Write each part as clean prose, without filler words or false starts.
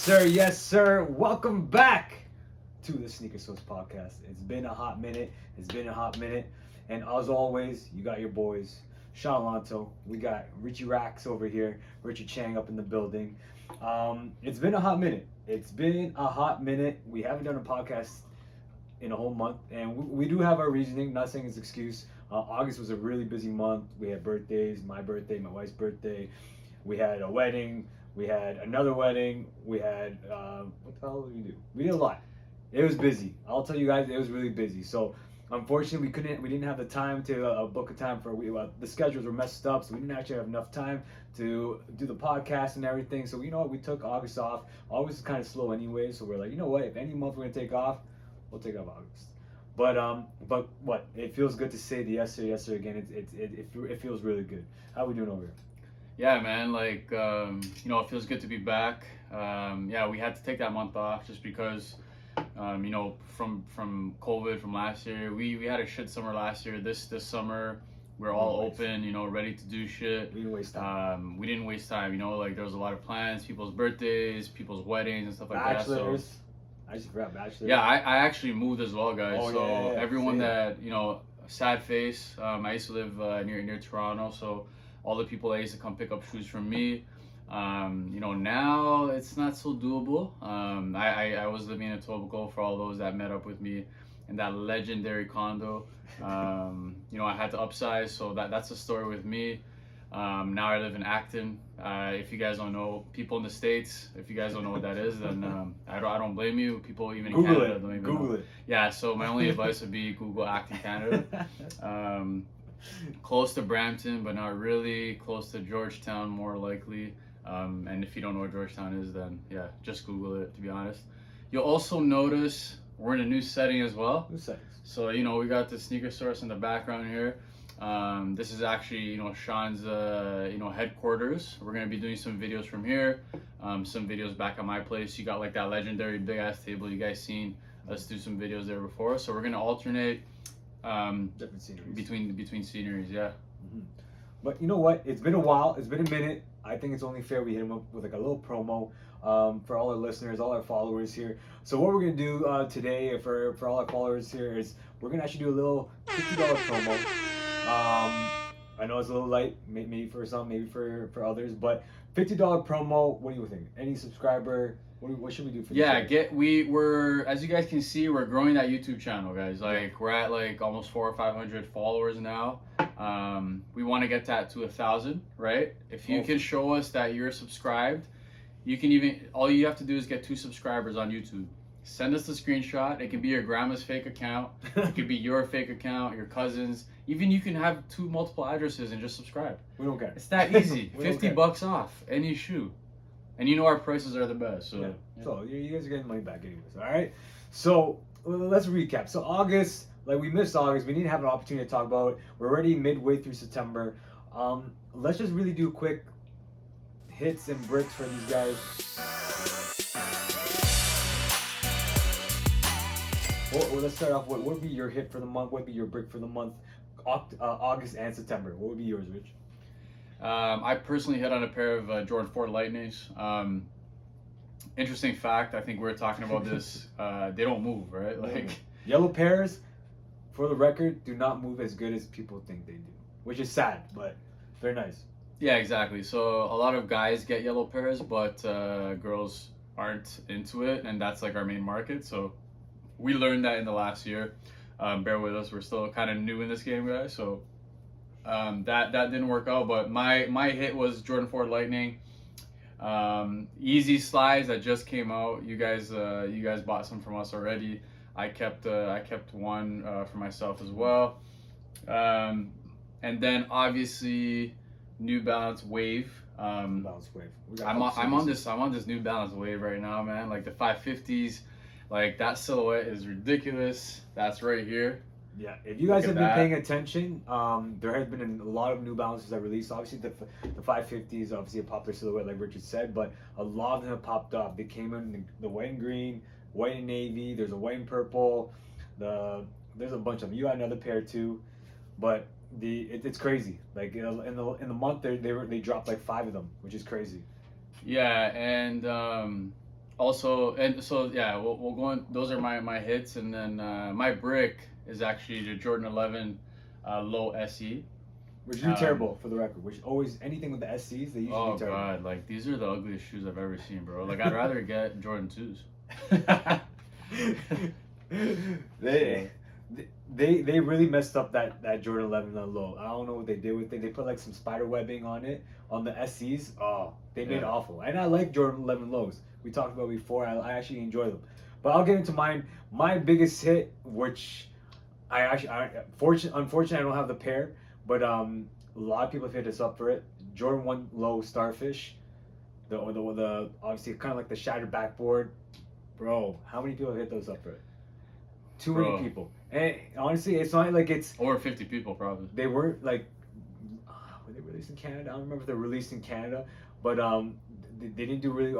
sir. Yes, sir. Welcome back to the Sneaker Source Podcast. It's been a hot minute. And as always, you got your boys, Sean Lanto. We got Richie Rax over here, Richard Chang up in the building. It's been a hot minute. We haven't done a podcast in a whole month, and we do have our reasoning. Not saying it's an excuse. August was a really busy month. We had birthdays, my birthday, my wife's birthday. We had a wedding. We had another wedding. We had what the hell did we do? We did a lot. It was busy. I'll tell you guys, it was really busy. So unfortunately, we didn't have the time to book a time for. The schedules were messed up, so we didn't actually have enough time to do the podcast and everything. So you know what? We took August off. August is kind of slow anyway, so we're like, you know what? If any month we're gonna take off, we'll take off August. But what? It feels good to say the yes sir again. It feels really good. How we doing over here? Yeah, man, it feels good to be back. We had to take that month off just because, from COVID from last year, we had a shit summer last year. This summer, we're all open, ready to do shit. We didn't waste time. We didn't waste time, there was a lot of plans, people's birthdays, people's weddings and stuff like that. So, I just forgot bachelors. yeah, I actually moved as well, guys. Oh, so yeah. everyone that, sad face, I used to live near Toronto, so all the people that used to come pick up shoes from me, now it's not so doable. I was living in Etobicoke for all those that met up with me in that legendary condo. I had to upsize, so that's the story with me. Now I live in Acton. If you guys don't know, people in the States, if you guys don't know what that is, then I don't blame you. People even in Canada don't even Google know. it. Yeah, so my only advice would be Google Acton, Canada. Close to Brampton, but not really. Close to Georgetown, more likely. And if you don't know where Georgetown is, then yeah, just Google it, to be honest. You'll also notice we're in a new setting as well. New settings. So, we got the Sneaker Source in the background here. This is actually, Sean's, headquarters. We're going to be doing some videos from here, some videos back at my place. You got like that legendary big ass table you guys seen us do some videos there before. So we're going to alternate different sceneries between sceneries, yeah. Mm-hmm. But you know what? It's been a while. It's been a minute. I think it's only fair we hit him up with like a little promo for all our listeners, all our followers here. So what we're gonna do today for all our followers here is we're gonna actually do a little $50 promo. I know it's a little light, maybe for some, maybe for others, but $50 promo. What do you think? Any subscriber? What should we do for this? We're as you guys can see, we're growing that YouTube channel, guys. Like we're at like almost 400 or 500 followers now. We want to get that to 1,000, right? If you can show us that you're subscribed, all you have to do is get 2 subscribers on YouTube. Send us the screenshot. It can be your grandma's fake account. It could be your fake account, your cousin's. Even you can have 2 multiple addresses and just subscribe. We don't care. It's that easy. $50 off any shoe. And our prices are the best. So, yeah. So you guys are getting money back anyways. All right. So let's recap. So August, like we missed August. We didn't have an opportunity to talk about it. We're already midway through September. Let's just really do quick hits and bricks for these guys. Well, let's start off. What would be your hit for the month? What would be your brick for the month? August and September. What would be yours, Rich? I personally hit on a pair of Jordan 4 Lightnings. Interesting fact, I think we were talking about this. They don't move, right? Like yellow pairs, for the record, do not move as good as people think they do, which is sad, but they're nice. Yeah, exactly. So a lot of guys get yellow pairs, but girls aren't into it, and that's like our main market. So we learned that in the last year. Bear with us, we're still kind of new in this game, guys. So that didn't work out, but my hit was Jordan 4 Lightning. Easy slides that just came out. You guys bought some from us already. I kept one for myself as well. And then obviously New Balance Wave. Balance Wave. I'm on this New Balance Wave right now, man. Like the 550s, like that silhouette is ridiculous. That's right here. Yeah, if you guys have been paying attention, there has been a lot of New Balances that released. Obviously, the 550 is obviously a popular silhouette, like Richard said, but a lot of them have popped up. They came in the white and green, white and navy. There's a white and purple. There's a bunch of them. You got another pair too, but it's crazy. Like in the month they dropped like 5 of them, which is crazy. Yeah, and Also, and so yeah, we'll go on. Those are my hits, and then my brick is actually the Jordan 11 low SE. Which do terrible for the record. Which always anything with the SCs they usually Oh do terrible. god, like these are the ugliest shoes I've ever seen, bro. Like I'd rather get Jordan 2s. they, they really messed up that Jordan 11 on low. I don't know what they did with it. They put like some spider webbing on it on the SCs. Oh, they made it awful. And I like Jordan 11 lows. We talked about before. I actually enjoy them. But I'll get into mine. My biggest hit, which unfortunately I don't have the pair, but a lot of people have hit us up for it. Jordan 1 low Starfish. The obviously kind of like the shattered backboard. Bro, how many people have hit those up for it? Too many people. And honestly, it's not like it's over 50 people probably. They weren't like were they released in Canada? I don't remember if they're released in Canada, but they didn't do really.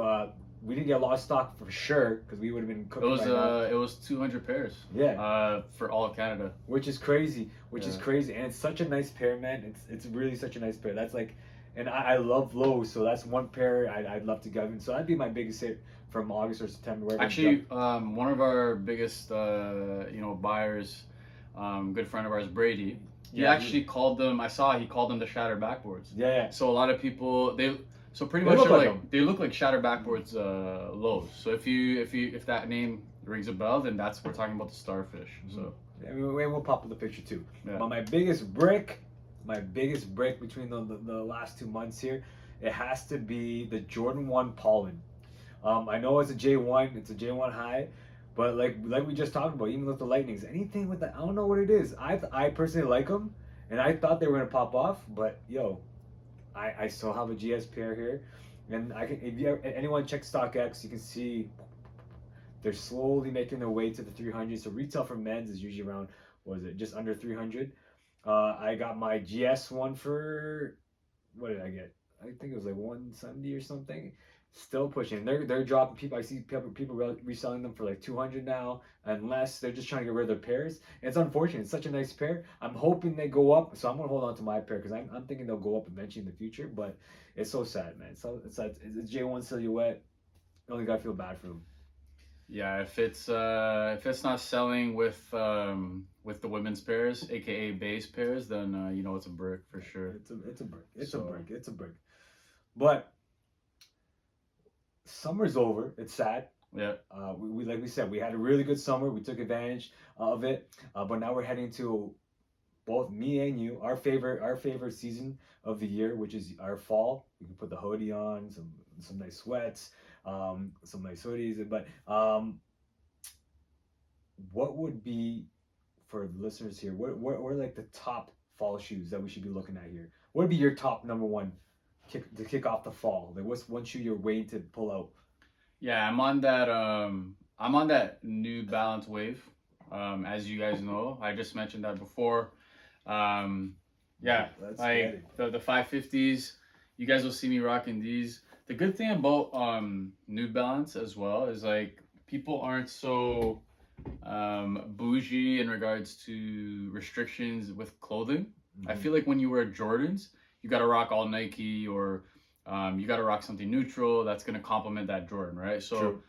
We didn't get a lot of stock for sure because we would have been cooking. It was 200 pairs. Yeah. For all of Canada. Which is crazy. Is crazy, and it's such a nice pair, man. It's really such a nice pair. That's like, and I love lows, so that's one pair I'd love to get in. So that'd be my biggest hit from August or September. Actually, one of our biggest buyers, good friend of ours, Brady. He actually called them. I saw he called them the shattered backboards. Yeah. So a lot of people pretty much they look like shattered backboards lows. So if that name rings a bell, then we're talking about the Starfish. So yeah, we'll pop up the picture too. Yeah. But my biggest brick between the last 2 months here, it has to be the Jordan 1 Pollen. I know it's a J1, it's a J1 high, but like we just talked about, even with the Lightnings, anything with that, I don't know what it is. I personally like them, and I thought they were gonna pop off, but yo, I still have a GS pair here, and anyone check StockX, you can see they're slowly making their way to the 300. So retail for men's is usually around, what is it, just under 300. I got my GS one for, what did I get? I think it was like 170 or something. Still pushing. They're dropping people. I see people reselling them for like 200 now, unless they're just trying to get rid of their pairs. And it's unfortunate. It's such a nice pair. I'm hoping they go up, so I'm gonna hold on to my pair because I'm thinking they'll go up eventually in the future. But it's so sad, man. It's a J1 silhouette. You only gotta feel bad for them. Yeah, if it's not selling with the women's pairs, aka base pairs, then it's a brick for sure. It's a brick. It's a brick. But summer's over. It's sad. Yeah. We like we said, we had a really good summer. We took advantage of it. But now we're heading to, both me and you, our favorite season of the year, which is our fall. We can put the hoodie on, some nice sweats, some nice hoodies. But what would be, for the listeners here, what are like the top fall shoes that we should be looking at here? What would be your top number one to kick off the fall? Like, what's one shoe you're waiting to pull out? Yeah, I'm on that New Balance wave. As you guys know, I just mentioned that before. Yeah, like the 550s. You guys will see me rocking these. The good thing about New Balance as well is like people aren't so bougie in regards to restrictions with clothing. Mm-hmm. I feel like when you wear Jordans, you gotta rock all Nike, or you gotta rock something neutral that's gonna complement that Jordan, right? So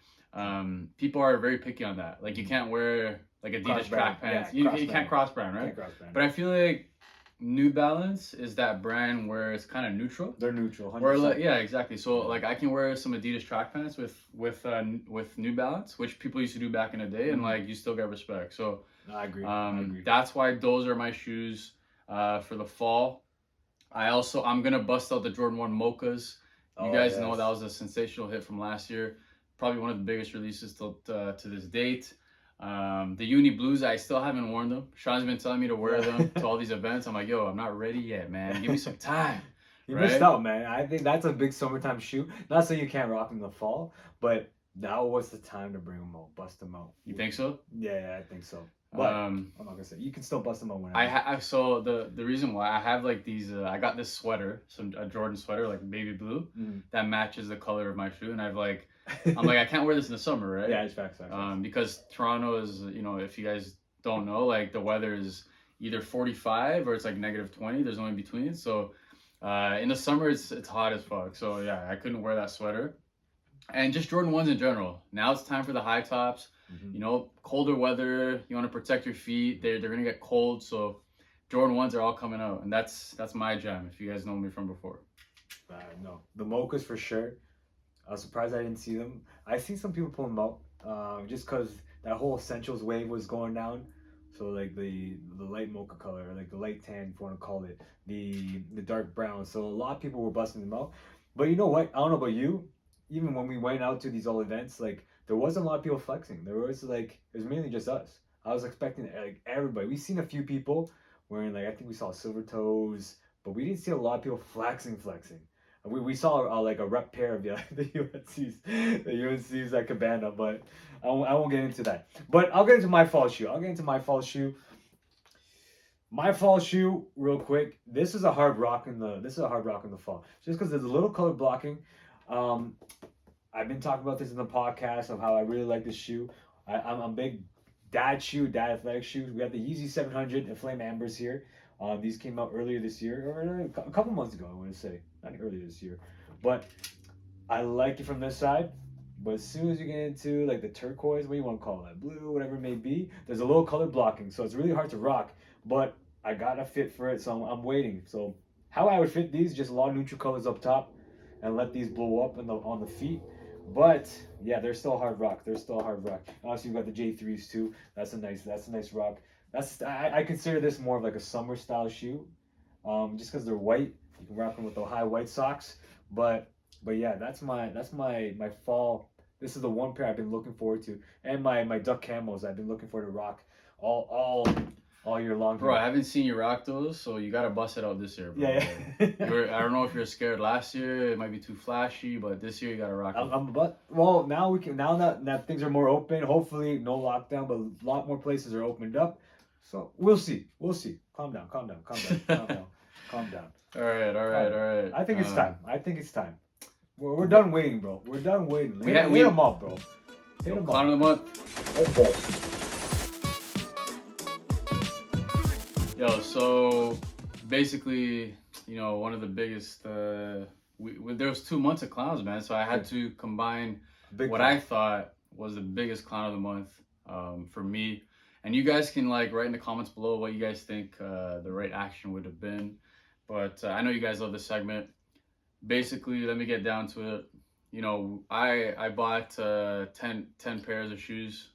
people are very picky on that. Like you can't wear like Adidas track pants. You can't cross brand, right? But I feel like New Balance is that brand where it's kind of neutral. They're neutral, 100%. Where like, yeah, exactly. So like I can wear some Adidas track pants with New Balance, which people used to do back in the day, and like you still get respect. So I agree. That's why those are my shoes for the fall. I'm gonna bust out the Jordan 1 Mochas. You guys know that was a sensational hit from last year. Probably one of the biggest releases to this date. The Uni Blues, I still haven't worn them. Sean's been telling me to wear them to all these events. I'm like, yo, I'm not ready yet, man. Give me some time. You missed out, man. I think that's a big summertime shoe. Not saying you can't rock them in the fall, but now was the time to bring them out, bust them out. You think so? Yeah, I think so. But I'm not gonna say you can still bust them out whenever. So the reason why I have like these, I got this sweater, a Jordan sweater, like baby blue, that matches the color of my shoe, and I'm like, I can't wear this in the summer, right? Yeah, it's facts. Because Toronto is, if you guys don't know, like the weather is either 45 or it's like -20. There's no in between. So in the summer it's hot as fuck. So yeah, I couldn't wear that sweater. and just Jordan 1s in general. Now it's time for the high tops. Mhm. You know, colder weather, you want to protect your feet. They're going to get cold, so Jordan 1s are all coming out, and that's my jam if you guys know me from before. No, the mochas for sure. I was surprised I didn't see them. I see some people pull them out, just because that whole essentials wave was going down. So like the light mocha color, like the light tan, if you want to call it, the dark brown. So a lot of people were busting them out. But you know what? I don't know about you. Even when we went out to these all events, like there wasn't a lot of people flexing. There was like it was mainly just us. I was expecting like everybody. We seen a few people wearing like I think we saw silver toes, but we didn't see a lot of people flexing. We saw like a rep pair of the UNC's at Cabana, but I won't get into that. But I'll get into my fall shoe. My fall shoe, real quick. This is a hard rock in the fall, just because there's a little color blocking. Um, I've been talking about this in the podcast of how I really like this shoe. I'm a big dad athletic shoes. We have the Yeezy 700 and Flame Ambers here. These came out earlier this year, or a couple months ago, I want to say. Not earlier this year. But I like it from this side. But as soon as you get into like the turquoise, what do you want to call it? Blue, whatever it may be, there's a little color blocking. So it's really hard to rock. But I got a fit for it, so I'm waiting. So how I would fit these, just a lot of neutral colors up top and let these blow up on the feet. But yeah, they're still hard rock. Obviously, you've got the J3s too. That's a nice rock. I consider this more of like a summer style shoe, just because they're white. You can rock them with the high white socks. But yeah, that's my fall. This is the one pair I've been looking forward to, and my duck camos I've been looking forward to rock all year long. Bro, I haven't seen you rock those, so you gotta bust it out this year, bro. Yeah. I don't know if you're scared last year, it might be too flashy, but this year you gotta rock it. Well, now that things are more open, hopefully no lockdown, but a lot more places are opened up. So we'll see. Calm down. Calm down. All right. I think it's time. We're done waiting, bro. We're done waiting. Hit we- them up, bro. Hit them Clown up. of the month. Let's go. Yo, so basically, you know, one of the biggest. There was 2 months of clowns, man. So I had to combine what I thought was the biggest clown of the month for me. And you guys can like write in the comments below what you guys think the right action would have been. But I know you guys love this segment. Basically, let me get down to it. You know, I bought 10 pairs of shoes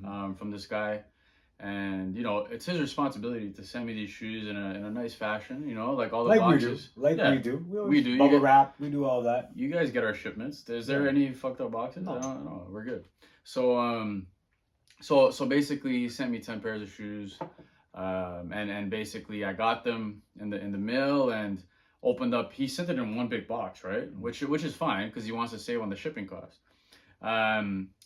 from this guy. And, you know, it's his responsibility to send me these shoes in a nice fashion, you know, like all the boxes. We do. We do. Bubble wrap. We do all that. You guys get our shipments. Is there any fucked up boxes? No, we're good. So, so basically he sent me 10 pairs of shoes. And basically I got them in the mail and opened up. He sent it in one big box, right? Which is fine because he wants to save on the shipping cost.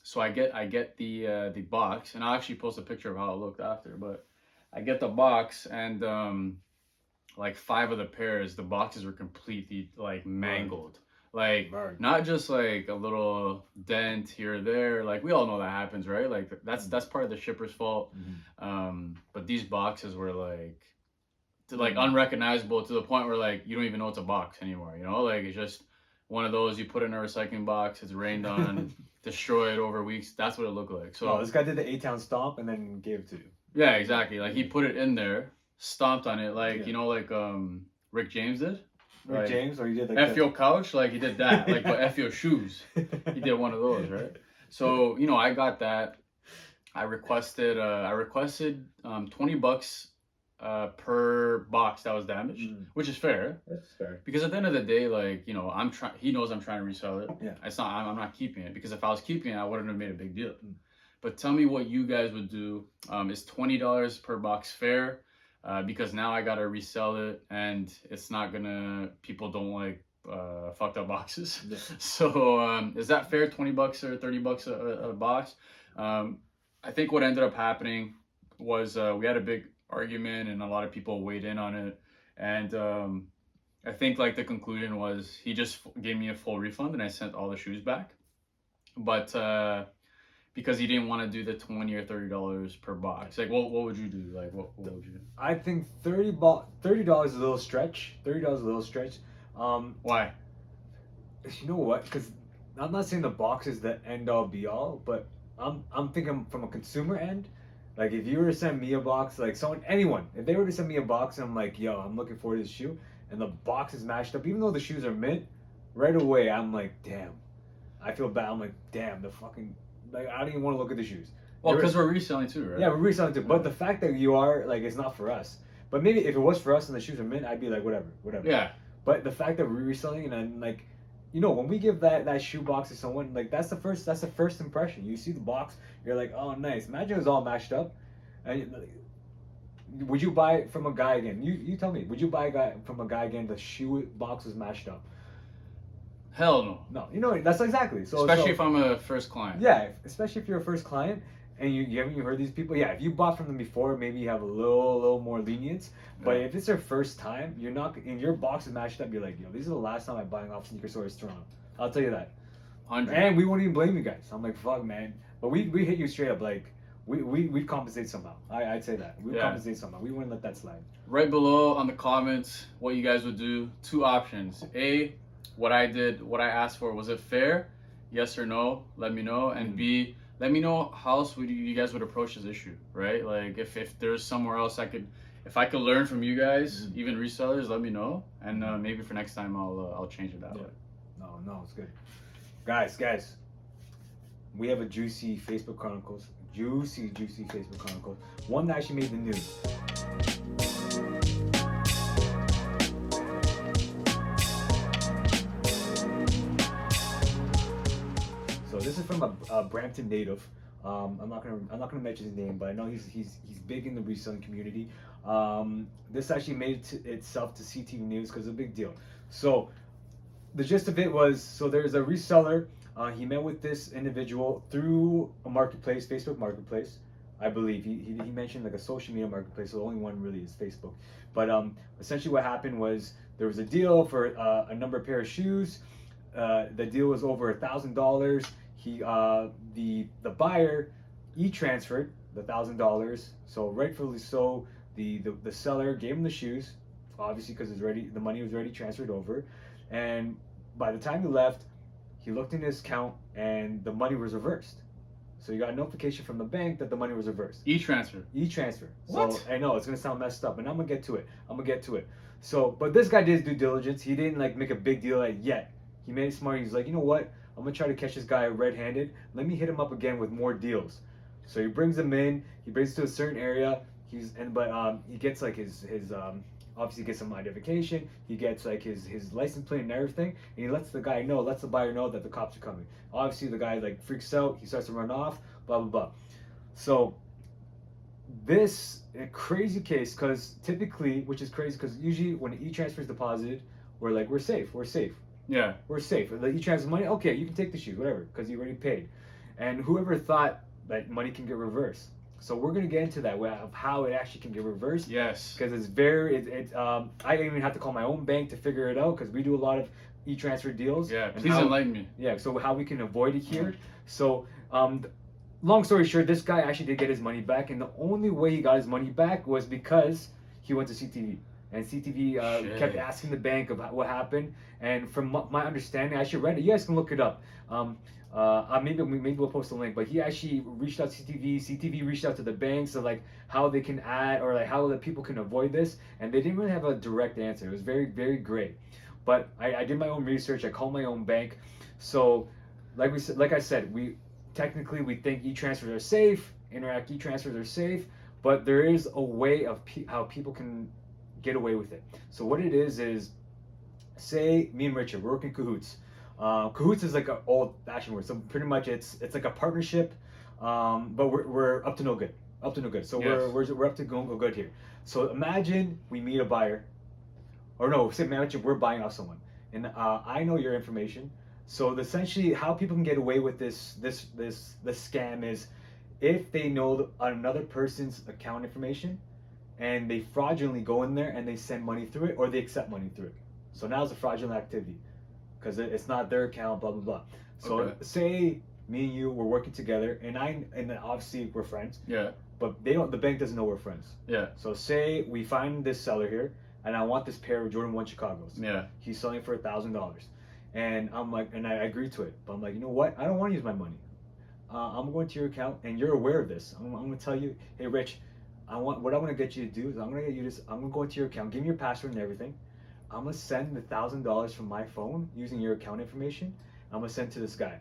So I get the box, and I'll actually post a picture of how it looked after. But I get the box, and like 5 of the pairs, the boxes were completely like mangled. Like not just like a little dent here or there. Like we all know that happens, right? Like that's part of the shipper's fault. But these boxes were like unrecognizable to the point where like you don't even know it's a box anymore. You know, like it's just one of those you put in a recycling box. It's rained on, destroyed over weeks. That's what it looked like. So this guy did the A-Town stomp and then gave it to you. Yeah, exactly. Like he put it in there, stomped on it, like you know, like Rick James did. Rick James, or he did like F your couch, like he did that, like but F your shoes. He did one of those, right? So you know, I got that. I requested $20 per box that was damaged, which is fair. That's fair. Because at the end of the day, like you know, he knows I'm trying to resell it. Yeah. I'm not keeping it because if I was keeping it, I wouldn't have made a big deal. But tell me what you guys would do. Is $20 per box fair? Because now I gotta resell it, and it's not gonna. People don't like fucked up boxes. Yeah. So is that fair? $20 or $30 a box? I think what ended up happening was we had a big argument, and a lot of people weighed in on it, and I think like the conclusion was he just gave me a full refund, and I sent all the shoes back, but because he didn't want to do the $20 or $30 per box. Like, what would you do? Like, what would you do? I think $30 is a little stretch. $30 is a little stretch. Why? You know what? Because I'm not saying the box is the end all be all, but I'm thinking from a consumer end. Like if you were to send me a box, like anyone, if they were to send me a box and I'm like, yo, I'm looking forward to this shoe, and the box is matched up, even though the shoes are mint, right away I'm like, damn, I feel bad. I'm like, damn, the fucking, like I don't even want to look at the shoes. Well, because we're reselling too, right? Yeah, we're reselling too. But the fact that you are like, it's not for us. But maybe if it was for us and the shoes are mint, I'd be like, whatever. Yeah. But the fact that we're reselling and I'm like, you know, when we give that shoe box to someone, like that's the first impression. You see the box, you're like, oh nice. Imagine it was all matched up. And would you buy it from a guy again? You tell me. Would you buy from a guy again? The shoe box was matched up. Hell no. No, you know that's exactly. So especially if I'm a first client. Yeah, especially if you're a first client and you haven't heard these people. Yeah, if you bought from them before, maybe you have a little more lenience. But if it's their first time, you're not. And your box is matched up. You're like, yo, this is the last time I'm buying off Sneaker Stores Toronto. I'll tell you that. 100. And we won't even blame you guys. I'm like, fuck, man. But we hit you straight up. Like we compensate somehow. I'd say that we compensate somehow. We wouldn't let that slide. Right below on the comments, what you guys would do. 2 options. A, what I did, what I asked for, was it fair? Yes or no? Let me know. And B, let me know how else you guys would approach this issue, right? Like if there's somewhere else if I could learn from you guys, even resellers, let me know, and maybe for next time I'll change it that way. No, it's good. Guys, we have a juicy Facebook Chronicles, juicy Facebook Chronicles. One that actually made the news. So this is from a Brampton native. I'm not gonna mention his name, but I know he's big in the reselling community. This actually made itself to CTV News because it's a big deal. So the gist of it was, so there's a reseller. He met with this individual through a marketplace, Facebook Marketplace, I believe. He mentioned like a social media marketplace, so the only one really is Facebook. But essentially what happened was there was a deal for a number of pair of shoes. The deal was over $1,000. The buyer transferred the $1,000, so rightfully so. The seller gave him the shoes, obviously because the money was already transferred over, and by the time he left, he looked in his account and the money was reversed. So you got a notification from the bank that the money was reversed. E-transfer. What? So I know it's gonna sound messed up, and I'm gonna get to it. So, but this guy did his due diligence. He didn't like make a big deal yet. He made it smart. He's like, you know what? I'm gonna try to catch this guy red-handed. Let me hit him up again with more deals. So he brings him in. He brings to a certain area. He gets like his obviously gets some identification. He gets like his license plate and everything, and he lets the buyer know that the cops are coming. Obviously the guy like freaks out. He starts to run off. Blah blah blah. So this a crazy case because typically, which is crazy because usually when e-transfer is deposited, we're safe. Yeah. We're safe. The e-transfer money, okay, you can take the shoes, whatever, because you already paid. And whoever thought that money can get reversed. So we're gonna get into that of how it actually can get reversed. Yes. Because I even have to call my own bank to figure it out because we do a lot of e-transfer deals. Yeah. Please enlighten me. Yeah. So how we can avoid it here. So long story short, this guy actually did get his money back, and the only way he got his money back was because he went to CTV. And CTV kept asking the bank about what happened. And from my understanding, I actually read it. You guys can look it up. Maybe we'll post a link. But he actually reached out to CTV. CTV reached out to the banks of like how they can add or like how the people can avoid this. And they didn't really have a direct answer. It was very, very gray. But I did my own research. I called my own bank. So like I said, we think e-transfers are safe. Interac e-transfers are safe. But there is a way of how people can get away with it. So what it is say me and Richard, we're working cahoots. Cahoots is like an old-fashioned word. So pretty much it's like a partnership, but we're up to no good. So yes. we're up to go good here. So imagine we meet a buyer, or no, say imagine we're buying off someone, and I know your information. So essentially, how people can get away with this scam is if they know another person's account information, and they fraudulently go in there and they send money through it, or they accept money through it. So now it's a fraudulent activity because it's not their account, blah blah blah. So say me and you were working together, and obviously we're friends. Yeah. But the bank doesn't know we're friends. Yeah. So say we find this seller here, and I want this pair of Jordan 1 Chicagos. Yeah. He's selling for $1,000, And I'm like, and I agreed to it. But I'm like, you know what? I don't want to use my money. I'm going to your account, and you're aware of this. I'm going to tell you, hey, Rich, what I want to get you to do is I'm going to get you this. I'm going to go into your account, give me your password and everything. I'm going to send $1,000 from my phone using your account information. I'm going to send to this guy,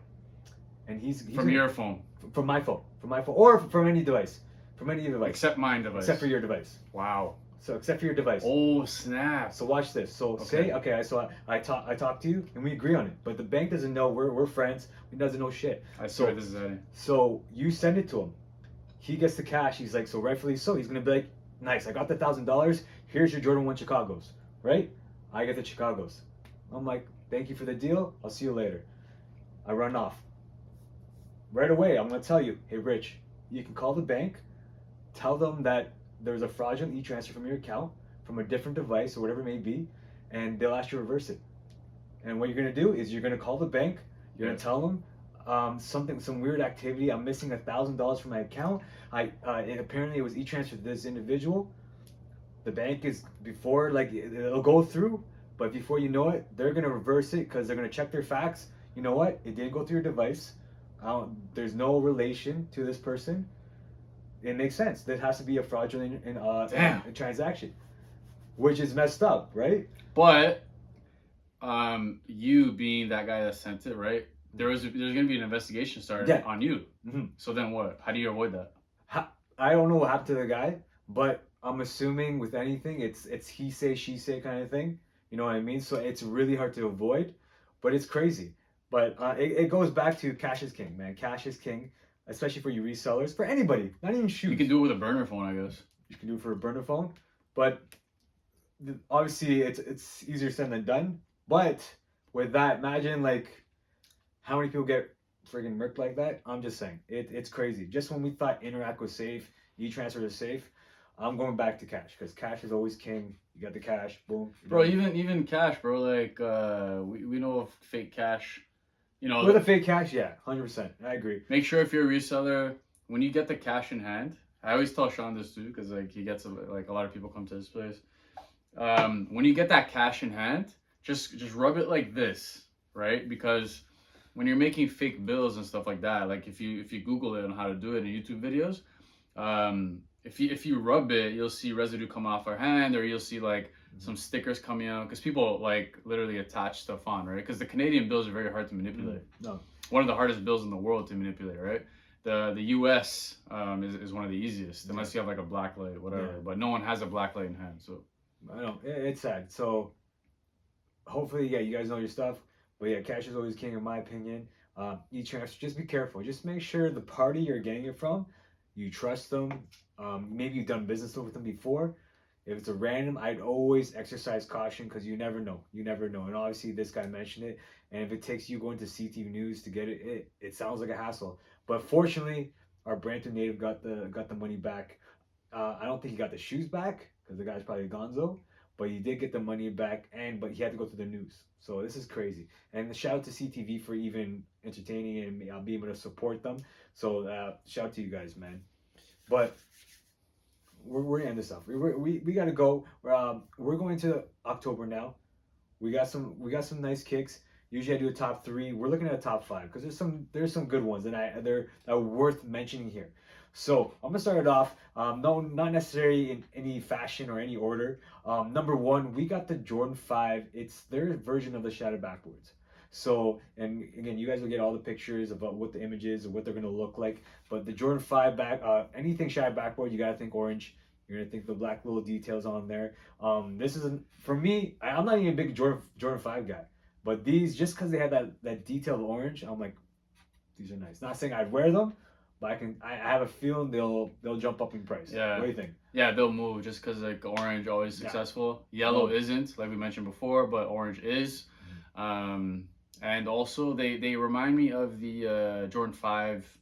and he's From your phone. From my phone, or from any device, Except mine device. except for your device. Wow. So except for your device. Oh snap. So watch this. So Okay. I talk to you and we agree on it, but the bank doesn't know we're friends. He doesn't know shit. I swear this is heading. So you send it to him. He gets the cash. He's like, so rightfully so. He's gonna be like, nice. I got the $1,000. Here's your Jordan 1 Chicago's. Right? I get the Chicago's. I'm like, thank you for the deal. I'll see you later. I run off. Right away, I'm gonna tell you, hey Rich, you can call the bank, tell them that there's a fraudulent e-transfer from your account from a different device or whatever it may be, and they'll ask you to reverse it. And what you're gonna do is you're gonna call the bank. You're gonna tell them some weird activity. I'm missing $1,000 from my account. Apparently it was e-transferred to this individual. The bank is it'll go through, but before you know it, they're gonna reverse it because they're gonna check their facts. You know what? It didn't go through your device. There's no relation to this person. It makes sense. There has to be a fraudulent transaction, which is messed up, right? But you being that guy that sent it, right? There's gonna be an investigation started on you. Mm-hmm. So then what? How do you avoid that? I don't know what happened to the guy, but I'm assuming with anything, it's he say she say kind of thing. You know what I mean? So it's really hard to avoid, but it's crazy. But it goes back to cash is king, man. Cash is king, especially for you resellers, for anybody, not even shoes. You can do it with a burner phone, I guess. You can do it for a burner phone, but obviously it's easier said than done. But with that, imagine like how many people get friggin' murked like that. I'm just saying, it's crazy. Just when we thought Interac was safe, e-transfer is safe, I'm going back to cash because cash is always king. You got the cash, boom. Bro, even cash, bro. Like we know of fake cash. You know, with a fake cash, yeah, 100%. I agree. Make sure if you're a reseller, when you get the cash in hand, I always tell Sean this too, because like he gets like a lot of people come to his place. When you get that cash in hand, just rub it like this, right? Because when you're making fake bills and stuff like that, like if you Google it on how to do it in YouTube videos, if you rub it, you'll see residue come off our hand, or you'll see like some stickers coming out, because people like literally attach stuff on, right? Because the Canadian bills are very hard to manipulate. No. One of the hardest bills in the world to manipulate, right? The US is one of the easiest, unless you have like a black light, whatever. Yeah. But no one has a black light in hand, so. I know, it's sad. So hopefully, yeah, you guys know your stuff. But yeah, cash is always king in my opinion. E-transfer, just be careful. Just make sure the party you're getting it from, you trust them. Maybe you've done business with them before. If it's a random, I'd always exercise caution because you never know. You never know. And obviously, this guy mentioned it. And if it takes you going to CTV News to get it sounds like a hassle. But fortunately, our Brampton native got the money back. I don't think he got the shoes back because the guy's probably gonzo. But he did get the money back, but he had to go to the news. So this is crazy. And shout out to CTV for even entertaining and being able to support them. So shout out to you guys, man. But we're gonna end this off. We gotta go. We're going to October now. We got some nice kicks. Usually I do a top 3. We're looking at a top 5 because there's some good ones and they're worth mentioning here. So I'm gonna start it off. No, not necessarily in any fashion or any order. Number 1, we got the Jordan 5. It's their version of the shattered backboards. So, and again, you guys will get all the pictures about what the image is and what they're gonna look like. But the Jordan 5 anything shattered backboard, you gotta think orange. You're gonna think the black little details on there. This is for me. I'm not even a big Jordan 5 guy, but these, just because they had that detailed orange, I'm like, these are nice. Not saying I'd wear them, but I have a feeling they'll jump up in price. Yeah. What do you think? Yeah, they'll move just because like orange always successful. Yellow isn't, like we mentioned before, but orange is. And also they remind me of the Jordan 5.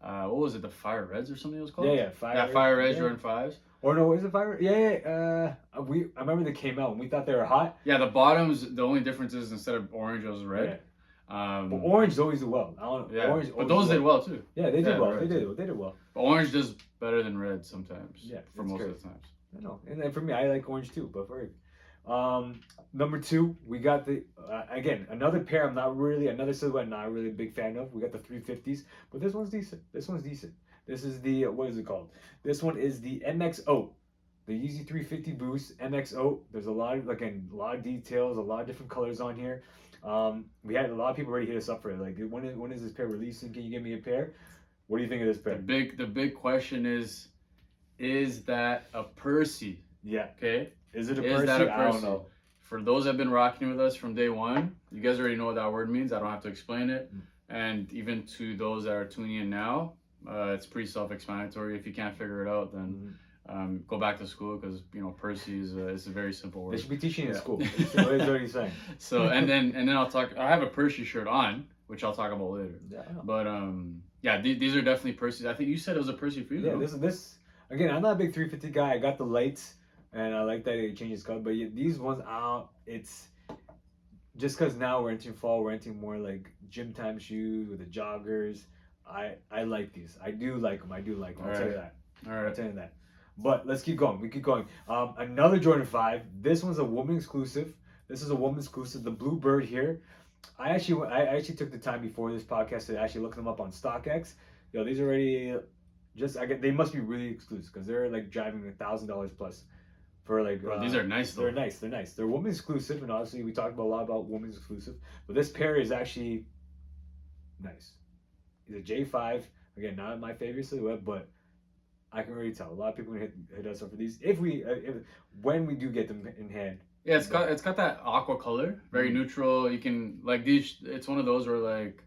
What was it? The Fire Reds or something it was called? Yeah, Fire Reds Jordan 5s. Or no, is it Fire? Yeah. I remember they came out and we thought they were hot. Yeah, the bottoms. The only difference is instead of orange, it was red. Yeah. But orange always do well. Orange, but those did well too. Yeah, they did well. They did well. But orange does better than red sometimes. Yeah, for most of the times. I know, and for me, I like orange too. But Number two, we got the again another pair. Another silhouette. I'm not really a big fan of. We got the 350s, but this one's decent. This one's decent. This is the what is it called? This one is the MXO, the Yeezy 350 Boost MXO. There's a lot of a lot of details, a lot of different colors on here. We had a lot of people already hit us up for it. Like, when is this pair releasing? Can you give me a pair? What do you think of this pair? The big question is that a Percy? Yeah. Okay. Is it a Is Percy? that a I don't Percy? know. For those that have been rocking with us from day one, you guys already know what that word means. I don't have to explain it. And even to those that are tuning in now, it's pretty self-explanatory. If you can't figure it out, then go back to school, because Percy is a very simple word. They should be teaching in school. What is already saying. So and then I'll talk. I have a Percy shirt on, which I'll talk about later. Yeah. But yeah, these are definitely Percy's. I think you said it was a Percy for you. Yeah. No? This again. I'm not a big 350 guy. I got the lights, and I like that it changes color. But these ones out, it's just because now we're entering fall. We're entering more like gym time shoes with the joggers. I like these. I do like them. I'll tell you that. All right. I'll tell you that. But let's keep going. We keep going. Another Jordan 5. This one's a woman exclusive. This is a woman exclusive. The blue bird here. I actually took the time before this podcast to actually look them up on StockX. Yo, these are already they must be really exclusive, because they're like driving $1,000 plus for like. Bro, these are nice though. They're nice. They're nice. They're woman exclusive, and obviously we talked a lot about women exclusive. But this pair is actually nice. It's a J5. Again, not my favorite silhouette, but I can already tell a lot of people hit us up for these. When we do get them in hand. Yeah, it's got that aqua color, very neutral. You can like these. It's one of those where like,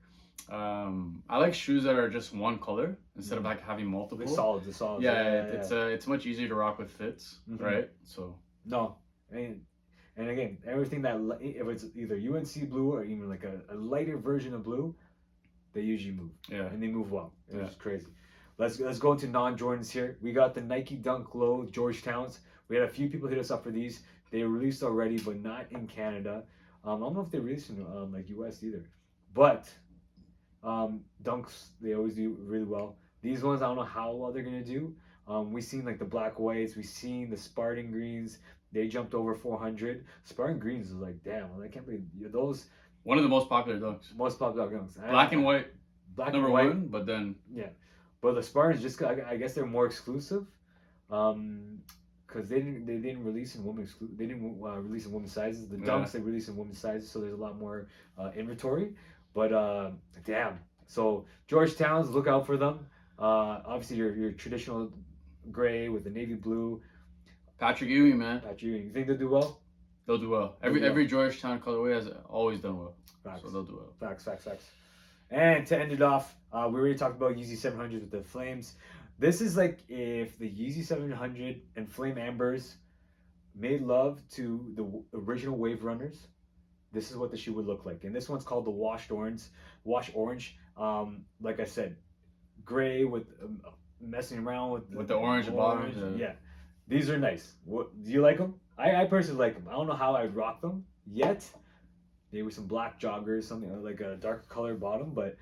I like shoes that are just one color instead of like having multiple. They're solid. Yeah, it's much easier to rock with fits, right? So no, and again, everything that if it's either UNC blue or even like a lighter version of blue, they usually move. Yeah, and they move well. It's crazy. Let's go into non-Jordans here. We got the Nike Dunk Low Georgetowns. We had a few people hit us up for these. They were released already, but not in Canada. I don't know if they released in like US either. But Dunks, they always do really well. These ones, I don't know how well they're gonna do. We seen like the black whites. We seen the Spartan greens. They jumped over 400. Spartan greens is like, damn, I can't believe those. One of the most popular dunks. Most popular dunks. Black and white. Black number and white. one, but then yeah. But the Spartans I guess they're more exclusive, because they didn't release in women they didn't release in women's sizes. The Dunks they release in women's sizes, so there's a lot more inventory. But damn, so Georgetowns, look out for them. Obviously your traditional gray with the navy blue. Patrick Ewing, man. Patrick Ewing, you think they'll do well? They'll do well. Every Georgetown colorway has always done well. Facts. So they'll do well. Facts. And to end it off, we already talked about Yeezy 700 with the flames. This is like if the Yeezy 700 and Flame Ambers made love to the original Wave Runners. This is what the shoe would look like. And this one's called the Wash Orange. Like I said, gray with messing around with the orange bottom. Yeah, these are nice. Do you like them? I personally like them. I don't know how I'd rock them yet. Maybe some black joggers, something like a darker color bottom, but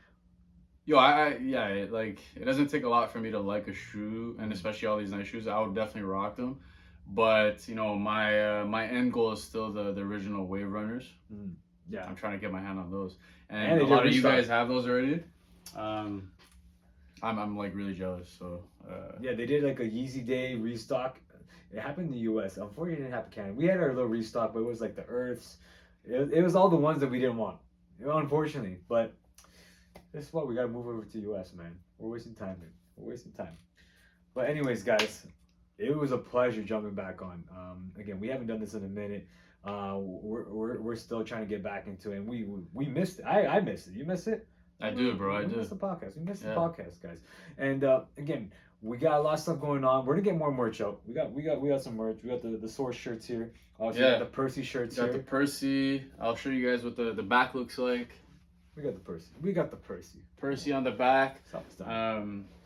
yo, it doesn't take a lot for me to like a shoe, and especially all these nice shoes. I would definitely rock them, but my end goal is still the original Wave Runners. Yeah, I'm trying to get my hand on those, and a lot of you guys have those already. I'm like really jealous. So yeah, they did like a Yeezy Day restock. It happened in the U.S. Unfortunately, it didn't happen in Canada. We had our little restock, but it was like the Earths. It was all the ones that we didn't want, unfortunately. But this is what we gotta move over to U.S. man. We're wasting time, man. We're wasting time. But anyways, guys, it was a pleasure jumping back on. Again, we haven't done this in a minute. We're still trying to get back into it. And we missed it. I missed it. You missed it? I do, bro. I do. We missed the podcast. We missed the podcast, guys. And again, we got a lot of stuff going on. We're gonna get more merch out. We got some merch. We got the Source shirts here. Also, we got the Percy shirts here. Got the Percy. I'll show you guys what the back looks like. We got the Percy. We got the Percy. Percy on the back. Stop.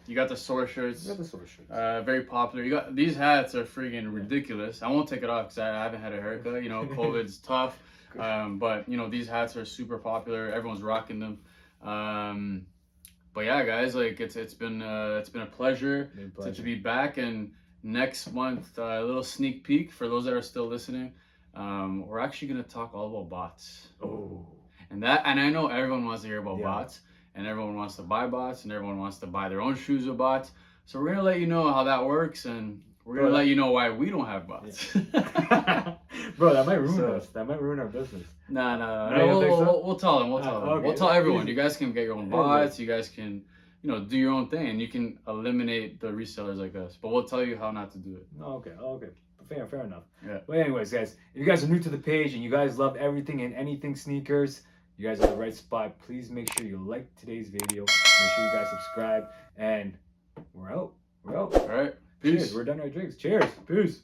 You got the Source shirts. We got the Source shirts. Very popular. You got these hats are freaking ridiculous. I won't take it off because I haven't had a haircut. COVID's tough. But these hats are super popular. Everyone's rocking them. But yeah, guys, like it's been a pleasure to be back. And next month, a little sneak peek for those that are still listening. we're actually gonna talk all about bots. Oh. And I know everyone wants to hear about Yeah. bots, and everyone wants to buy bots, and everyone wants to buy their own shoes with bots. So we're gonna let you know how that works, and we're gonna Bro, let you know why we don't have bots. Bro, that might ruin So- us. That might ruin our business. No, No, you don't think so? we'll tell them. We'll tell them. okay. We'll tell everyone. Easy. You guys can get your own Easy. bots. You guys can, do your own thing, and you can eliminate the resellers like us. But we'll tell you how not to do it. No, okay. Fair enough. Yeah. But anyways, guys, if you guys are new to the page and you guys love everything and anything sneakers, you guys are in the right spot. Please make sure you like today's video. Make sure you guys subscribe, and we're out. All right. Peace. Cheers. We're done our drinks. Cheers. Peace.